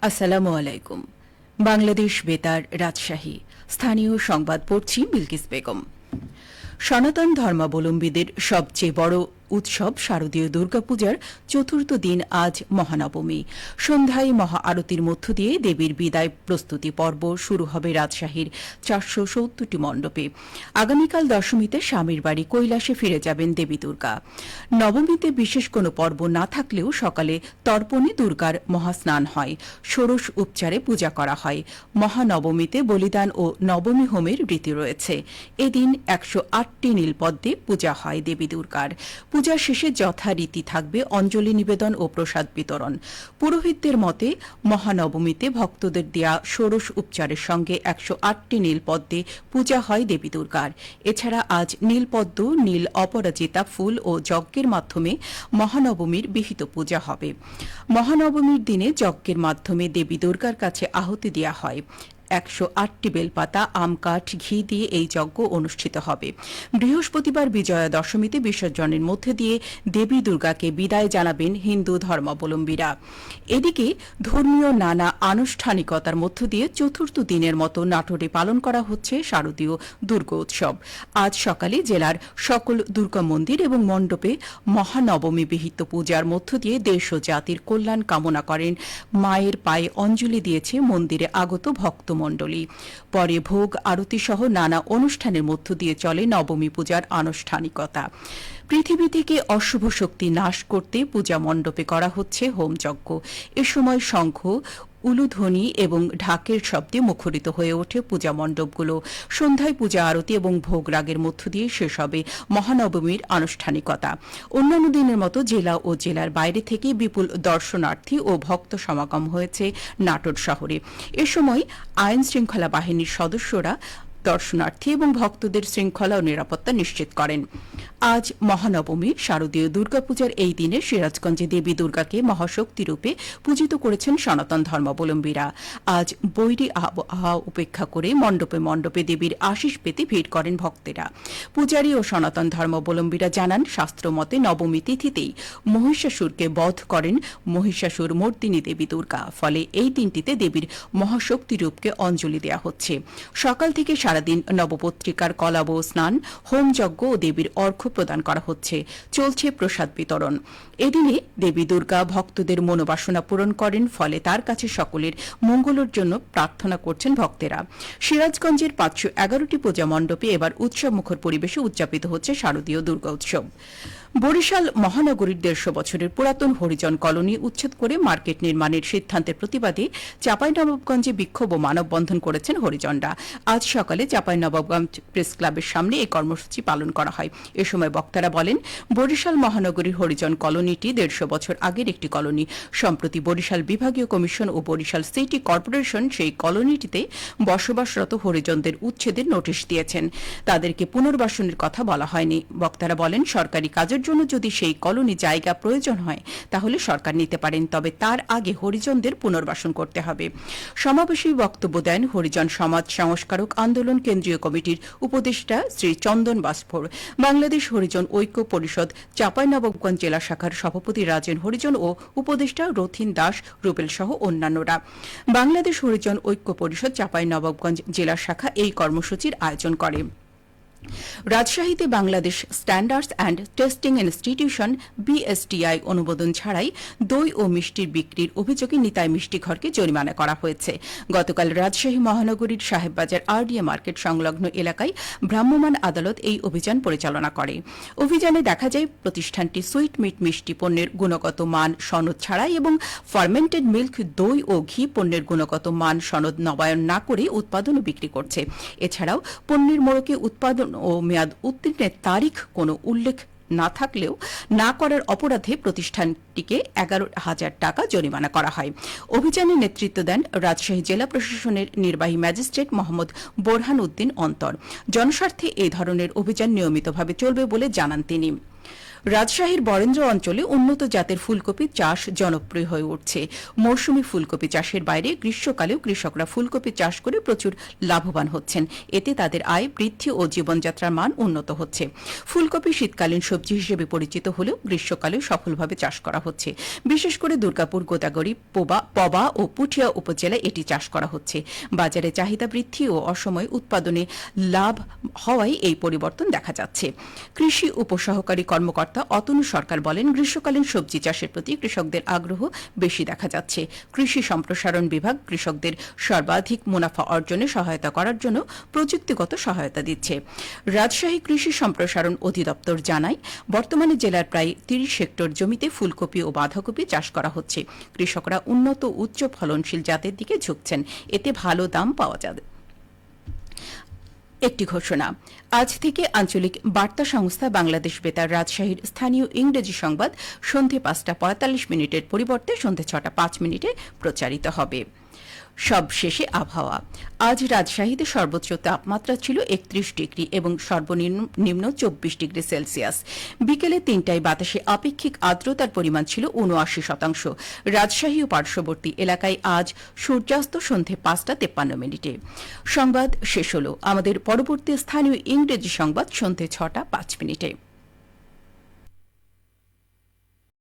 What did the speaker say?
আসসালামু আলাইকুম। বাংলাদেশ বেতার, রাজশাহী। স্থানীয় সংবাদ পড়ছি বিলকিস বেগম। সনাতন ধর্মাবলম্বীদের সবচেয়ে বড় উৎসব শারদীয় দুর্গাপূজার চতুর্থ দিন আজ মহানবমী। সন্ধ্যায় মহা আরতির মধ্য দিয়ে দেবীর বিদায় প্রস্তুতি পর্ব শুরু হবে রাজশাহীর ৪৭০টি মণ্ডপে। আগামীকাল দশমীতে স্বামীর বাড়ি কৈলাসে ফিরে যাবেন দেবী দুর্গা। নবমীতে বিশেষ কোনো পর্ব না থাকলেও সকালে তর্পণে দুর্গার মহাস্নান হয়, ষোড়শ উপচারে পূজা করা হয়। মহানবমীতে বলিদান ও নবমী হোমের রীতি রয়েছে। এদিন ১০৮টি নীলপদ্মে পূজা হয় দেবী দুর্গার। পূজা শেষে যথারীতি থাকবে অঞ্জলি নিবেদন ও প্রসাদ বিতরণ। পুরোহিতদের মতে মহানবমীতে ভক্তদের দেয়া ষোড়শ উপচারের সঙ্গে ১০৮টি নীলপদ্মে পূজা হয় দেবী দুর্গার। এছাড়া আজ নীলপদ্ম, নীল অপরাজিতা ফুল ও যজ্ঞের মাধ্যমে মহানবমীর বিহিত পূজা হবে। মহানবমীর দিনে যজ্ঞের মাধ্যমে দেবী দুর্গার কাছে আহুতি দেওয়া হয়। ১০৮টি বেলপাতা, আম কাঠ, ঘি দিয়ে এই যজ্ঞ অনুষ্ঠিত হবে। বৃহস্পতিবার বিজয়া দশমীতে বিসর্জনের মধ্যে দিয়ে দেবী দুর্গাকে বিদায় জানাবেন হিন্দু ধর্মাবলম্বীরা। এদিকে ধর্মীয় নানা আনুষ্ঠানিকতার মধ্য দিয়ে চতুর্থ দিনের মতো নাটোরে পালন করা হচ্ছে শারদীয় দুর্গোৎসব। আজ সকালে জেলার সকল দুর্গা মন্দির এবং মণ্ডপে মহানবমী বিহিত পূজার মধ্য দিয়ে দেশ ও জাতির কল্যাণ কামনা করেন মায়ের পায়ে অঞ্জলি দিয়েছে মন্দিরে আগত ভক্তমণ্ডলী। পরে ভোগ আরতি সহ নানা অনুষ্ঠানের মধ্য দিয়ে চলে নবমী পূজার আনুষ্ঠানিকতা। পৃথিবী থেকে অশুভ শক্তি নাশ করতে পূজা মণ্ডপে করা হচ্ছে হোমযজ্ঞ। এ সময় শঙ্খ, উলুধ্বনি এবং ঢাকের শব্দে মুখরিত হয়ে ওঠে পূজা মণ্ডপগুলো। সন্ধ্যায় পূজা আরতি এবং ভোগ রাগের মধ্য দিয়ে শেষ হবে মহানবমীর আনুষ্ঠানিকতা। অন্যান্য দিনের মতো জেলা ও জেলার বাইরে থেকে বিপুল দর্শনার্থী ও ভক্ত সমাগম হয়েছে নাটোর শহরে। এ সময় আইন শৃঙ্খলা বাহিনীর সদস্যরা দর্শনার্থী এবং ভক্তদের শৃঙ্খলা ও নিরাপত্তা নিশ্চিত করেন। আজ মহানবমী শারদীয় দুর্গাপূজার এই দিনে সিরাজগঞ্জে দেবী দুর্গাকে মহাশক্তি রূপে পূজিত করেছেন সনাতন ধর্মাবলম্বীরা। আজ বৈরী আবহাওয়া উপেক্ষা করে মণ্ডপে মণ্ডপে দেবীর আশিস পেতে ভিড় করেন ভক্তেরা। পূজারী ও সনাতন ধর্মাবলম্বীরা জানান, শাস্ত্রমতে নবমী তিথিতেই মহিষাসুরকে বধ করেন মহিষাসুর মর্দিনী দেবী দুর্গা। ফলে এই দিনটিতে দেবীর মহাশক্তি রূপকে অঞ্জলি দেওয়া হচ্ছে। সকাল থেকে সারাদিন নবপত্রিকার কলাব স্নান, হোমযজ্ঞ ও দেবীর অর্ঘ্য প্রদান করা হচ্ছে। চলছে প্রসাদ বিতরণ। এদিনে দেবী দুর্গা ভক্তদের মনোবাসনা পূরণ করেন, ফলে তার কাছে সকলের মঙ্গলের জন্য প্রার্থনা করছেন ভক্তেরা। সিরাজগঞ্জের ৫১১টি পূজা মণ্ডপে এবার উৎসবমুখর পরিবেশে উদযাপিত হচ্ছে শারদীয় দুর্গা উৎসব। বরিশাল মহানগরীর ১৫০ বছরের পুরাতন হরিজন কলোনি উচ্ছেদ করে মার্কেট নির্মাণের সিদ্ধান্তের প্রতিবাদে চাঁপাইনবাবগঞ্জে বিক্ষোভ ও মানববন্ধন করেছেন হরিজনরা। আজ সকালে চাঁপাইনবাবগঞ্জ প্রেস ক্লাবের সামনে এই কর্মসূচি পালন করা হয়। এ সময় বক্তারা বলেন, বরিশাল মহানগরীর হরিজন কলোনিটি ১৫০ বছর আগের একটি কলোনি। সম্প্রতি বরিশাল বিভাগীয় কমিশন ও বরিশাল সিটি কর্পোরেশন সেই কলোনিটিতে বসবাসরত হরিজনদের উচ্ছেদের নোটিশ দিয়েছেন। তাদেরকে পুনর্বাসনের কথা বলা হয়নি। বক্তারা বলেন, সরকারি কাজের জন্য যদি সেই কলোনি জায়গা প্রয়োজন হয় তাহলে সরকার নিতে পারেন, তবে তার আগে হরিজনদের পুনর্বাসন করতে হবে। সমাবেশে বক্তব্য দেন হরিজন সমাজ সংস্কারক আন্দোলন কেন্দ্রীয় কমিটির উপদেষ্টা শ্রী চন্দন বাসফোর, বাংলাদেশ হরিজন ঐক্য পরিষদ চাঁপাইনবাবগঞ্জ জেলা শাখার সভাপতি রাজেন হরিজন ও উপদেষ্টা রথিন দাস রুবেল সহ অন্যান্যরা। বাংলাদেশ হরিজন ঐক্য পরিষদ চাঁপাইনবাবগঞ্জ জেলা শাখা এই কর্মসূচির আয়োজন করে। রাজশাহীতে Bangladesh standards and testing institution BSTI অনুমোদন ছাড়াই দই ও মিষ্টির বিক্রির অভিযোগে নিতাই মিষ্টি ঘরকে জরিমানা করা হয়েছে। গতকাল রাজশাহী মহানগরীর সাহেববাজার আরডিএ মার্কেট সংলগ্ন এলাকায় ভ্রাম্যমাণ আদালত এই অভিযান পরিচালনা করে। অভিযানে দেখা যায় প্রতিষ্ঠানটি সুইট মিট মিষ্টি পণ্যের গুণগত মান সনদ ছাড়াই এবং ফার্মেন্টেড মিল্ক, দই ও ঘি পণ্যের গুণগত মান সনদ নবায়ন না করে উৎপাদন ও বিক্রি করছে। এছাড়াও পণ্যের মোড়কে উৎপাদন ও মেয়াদ উত্তীর্ণের তারিখ কোনো উল্লেখ না থাকলেও না করার অপরাধে প্রতিষ্ঠানটিকে ১১,০০০ টাকা জরিমানা করা হয়। অভিযানে নেতৃত্ব দেন রাজশাহী জেলা প্রশাসনের নির্বাহী ম্যাজিস্ট্রেট মোহাম্মদ বোরহান উদ্দিন অন্তর। জনস্বার্থে এই ধরনের অভিযান নিয়মিতভাবে চলবে বলে জানান তিনি। রাজশাহীর বরেন্দ্র অঞ্চলে উন্নত জাতের ফুলকপি চাষ জনপ্রিয় হয়ে উঠছে। মৌসুমী ফুলকপি চাষের বাইরে গ্রীষ্মকালেও কৃষকরা ফুলকপি চাষ করে প্রচুর লাভবান হচ্ছেন। এতে তাদের আয় বৃদ্ধি ও জীবনযাত্রার মান উন্নত হচ্ছে। ফুলকপি শীতকালীন সবজি হিসেবে পরিচিত হলেও গ্রীষ্মকালেও সফলভাবে চাষ করা হচ্ছে। বিশেষ করে দুর্গাপুর, গোদাগাড়ী, পবা ও পুঠিয়া উপজেলায় এটি চাষ করা হচ্ছে। বাজারে চাহিদা বৃদ্ধি ও অসময়ে উৎপাদনে লাভ হওয়ায় এই পরিবর্তন দেখা যাচ্ছে। কৃষি উপসহকারী কর্মকর্তা অতনু সরকার বলেন, গ্রীষ্মকালীন সবজি চাষের প্রতি কৃষকদের আগ্রহ বেশি দেখা যাচ্ছে। কৃষি সম্প্রসারণ বিভাগ কৃষকদের সর্বাধিক মুনাফা অর্জনে সহায়তা করার জন্য প্রযুক্তিগত সহায়তা দিচ্ছে। রাজশাহী কৃষি সম্প্রসারণ অধিদপ্তর জানায়, বর্তমানে জেলার প্রায় ৩০ হেক্টর জমিতে ফুলকপি ও বাঁধাকপি চাষ করা হচ্ছে। কৃষকরা উন্নত উচ্চ ফলনশীল জাতের দিকে ঝুঁকছেন, এতে ভালো দাম পাওয়া যাবে। একটি ঘোষণা, আজ থেকে আঞ্চলিক বার্তা সংস্থা বাংলাদেশ বেতার রাজশাহীর স্থানীয় ইংরেজি সংবাদ সন্ধে ৫টা ৪৫ পরিবর্তে সন্ধে ৬টা ৫ প্রচারিত হবে। সবশেষে আবহাওয়া। আজ রাজশাহীতে সর্বোচ্চ তাপমাত্রা ছিল ৩১ ডিগ্রি এবং সর্বনিম্ন ২৪ ডিগ্রি সেলসিয়াস। বিকেলে ৩টায় বাতাসে আপেক্ষিক আর্দ্রতার পরিমাণ ছিল ৭৯%। রাজশাহী ও পার্শ্ববর্তী এলাকায় আজ সূর্যাস্ত সন্ধে ৫টা ৫৩। সংবাদ শেষ হল। আমাদের পরবর্তী স্থানীয় ইংরেজি সংবাদ সন্ধে ৬টা ৫।